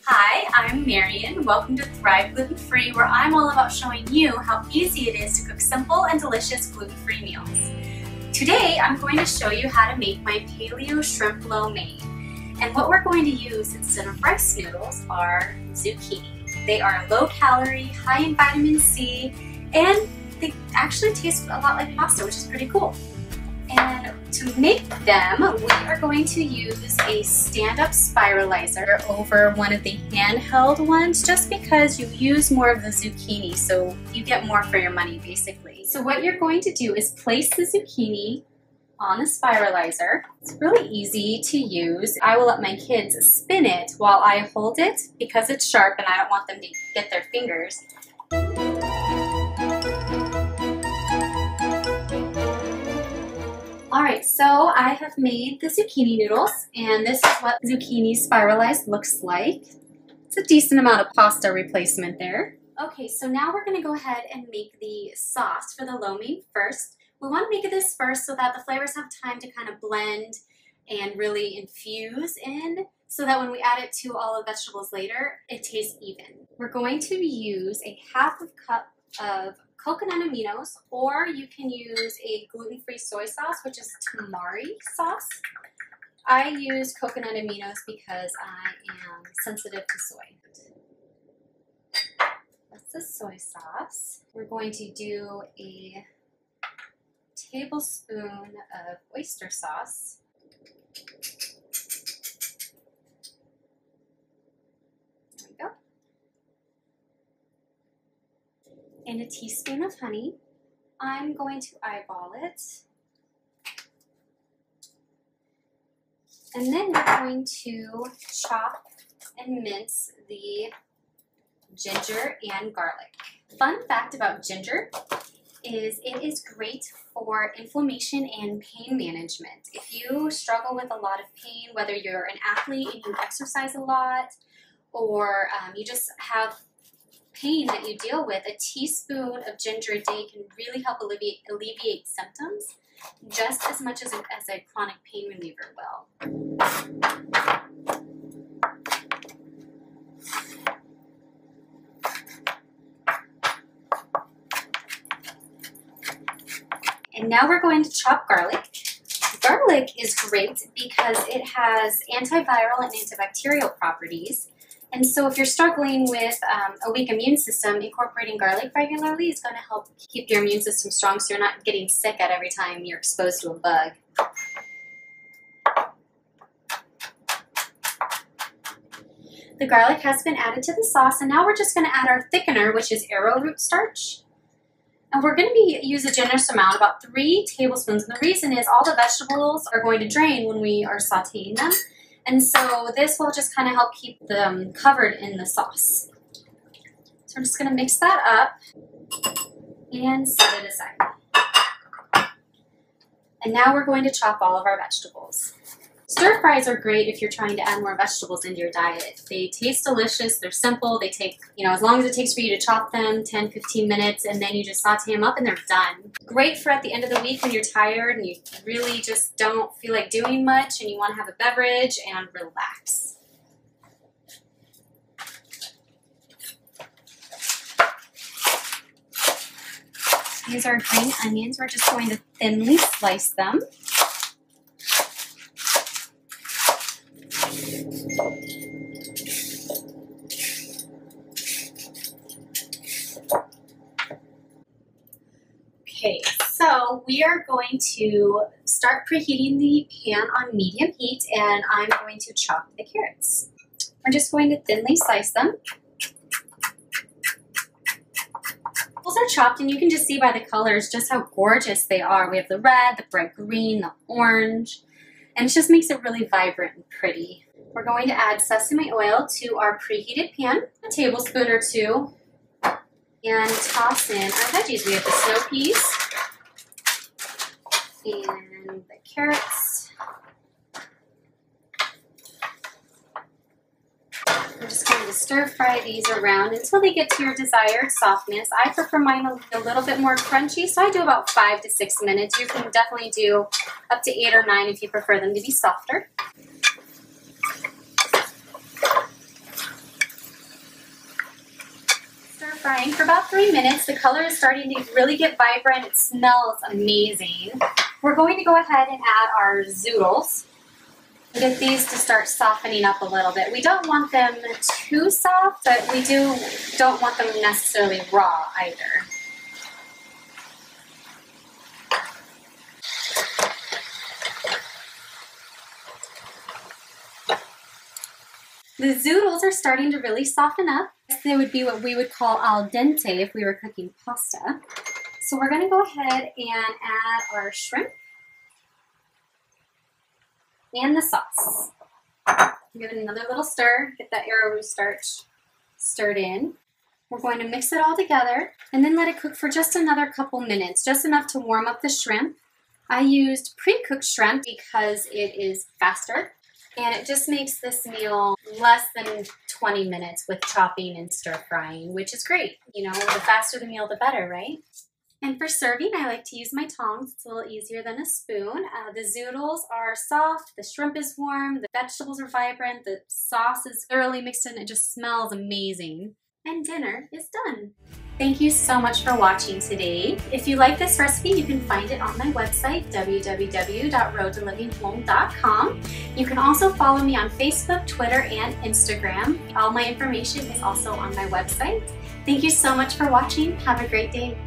Hi, I'm Marian. Welcome to Thrive Gluten Free, where I'm all about showing you how easy it is to cook simple and delicious gluten-free meals. Today, I'm going to show you how to make my paleo shrimp lo mein. And what we're going to use instead of rice noodles are zucchini. They are low calorie, high in vitamin C, and they actually taste a lot like pasta, which is pretty cool. And to make them, we are going to use a stand-up spiralizer over one of the handheld ones, just because you use more of the zucchini, so you get more for your money basically. So what you're going to do is place the zucchini on the spiralizer. It's really easy to use. I will let my kids spin it while I hold it because it's sharp and I don't want them to get their fingers. Alright, so I have made the zucchini noodles, and this is what zucchini spiralized looks like. It's a decent amount of pasta replacement there. Okay, so now we're going to go ahead and make the sauce for the lo mein first. We want to make this first so that the flavors have time to kind of blend and really infuse in, so that when we add it to all the vegetables later, it tastes even. We're going to use a half cup of coconut aminos, or you can use a gluten-free soy sauce, which is tamari sauce. I use coconut aminos because I am sensitive to soy. That's the soy sauce. We're going to do a tablespoon of oyster sauce. There we go. And a teaspoon of honey. I'm going to eyeball it. And then we're going to chop and mince the ginger and garlic. Fun fact about ginger is it is great for inflammation and pain management. If you struggle with a lot of pain, whether you're an athlete and you exercise a lot, or you just have pain that you deal with, a teaspoon of ginger a day can really help alleviate symptoms just as much as a chronic pain reliever will. And now we're going to chop garlic. Garlic is great because it has antiviral and antibacterial properties. And so if you're struggling with a weak immune system, incorporating garlic regularly is going to help keep your immune system strong so you're not getting sick at every time you're exposed to a bug. The garlic has been added to the sauce, and now we're just going to add our thickener, which is arrowroot starch. And we're going to use a generous amount, about 3 tablespoons. And the reason is all the vegetables are going to drain when we are sauteing them. And so this will just kind of help keep them covered in the sauce. So we're just going to mix that up and set it aside. And now we're going to chop all of our vegetables. Stir fries are great if you're trying to add more vegetables into your diet. They taste delicious, they're simple, they take, as long as it takes for you to chop them, 10-15 minutes, and then you just saute them up and they're done. Great for at the end of the week when you're tired and you really just don't feel like doing much and you want to have a beverage and relax. These are green onions. We're just going to thinly slice them. Okay, so we are going to start preheating the pan on medium heat, and I'm going to chop the carrots. We're just going to thinly slice them. Those are chopped, and you can just see by the colors just how gorgeous they are. We have the red, the bright green, the orange, and it just makes it really vibrant and pretty. We're going to add sesame oil to our preheated pan, a tablespoon or 2, and toss in our veggies. We have the snow peas and the carrots. We're just going to stir fry these around until they get to your desired softness. I prefer mine a little bit more crunchy, so I do about 5 to 6 minutes. You can definitely do up to 8 or 9 if you prefer them to be softer. frying for about 3 minutes. The color is starting to really get vibrant. It smells amazing. We're going to go ahead and add our zoodles. Get these to start softening up a little bit. We don't want them too soft, but we don't want them necessarily raw either. The zoodles are starting to really soften up. They would be what we would call al dente if we were cooking pasta. So we're going to go ahead and add our shrimp and the sauce. Give it another little stir, get that arrowroot starch stirred in. We're going to mix it all together and then let it cook for just another couple minutes, just enough to warm up the shrimp. I used pre-cooked shrimp because it is faster. And it just makes this meal less than 20 minutes with chopping and stir frying, which is great. You know, the faster the meal, the better, right? And for serving, I like to use my tongs. It's a little easier than a spoon. The zoodles are soft, the shrimp is warm, the vegetables are vibrant, the sauce is thoroughly mixed in. It just smells amazing. And dinner is done. Thank you so much for watching today. If you like this recipe, you can find it on my website, www.roadtoliving.com. You can also follow me on Facebook, Twitter, and Instagram. All my information is also on my website. Thank you so much for watching. Have a great day.